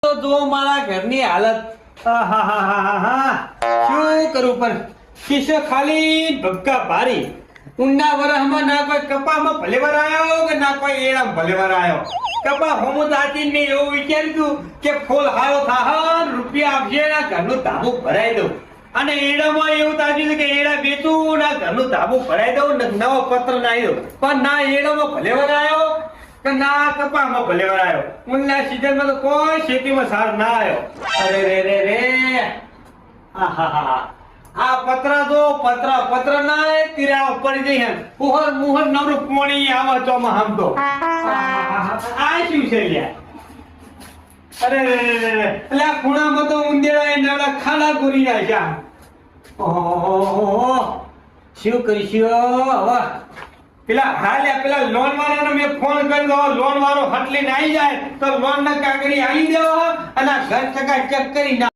તો જો મારા ઘરની હાલત શું કરું પણ શીશો ખાલી ભક્કા ભારી ઊંડા વરહમાં ના કોઈ કપામાં ભલે વરાયો કે ના કોઈ એળામાં ભલે વરાયો કપા હોમું દાચી ને એવું વિચાર્યું કે ફૂલ હારો થાહ રૂપિયા આપશે ના ઘરનું ધાબુ ભરાઈ દઉં અને એડામાં એવું તાજ્યું કે એડા વેચું ના ઘરનું ધાબુ ભરાઈ દઉં ને નવો પત્ર નાઈ દઉં પણ ના એડામાં ભલે વરાયો કે ના કપામાં ભલે વરાયો ઊંડા સીઝનમાં તો કોઈ ખેતીમાં સાર ના આવ્યો અરે રે રે રે આહાહા આ પત્ર જો પત્ર ના તિરાવ પડી જઈ હે મુહર નવરું પોણી આવા ચોમાં હમ તો આ શું છે લ્યા અરે એટલે આ ખૂણામાં તો ઉંદેડા એ નાડા ખાડા પૂરી નાખ્યા ઓહો શું કરીશું હવે પેલા હાલ્યા પેલા લોન વાળાને મેં ફોન કર્યો લોન વાળો હટલીને આવી જાય તો લોન ના કાગળી આવી દેવો અને ઘર ચકા ચેક કરી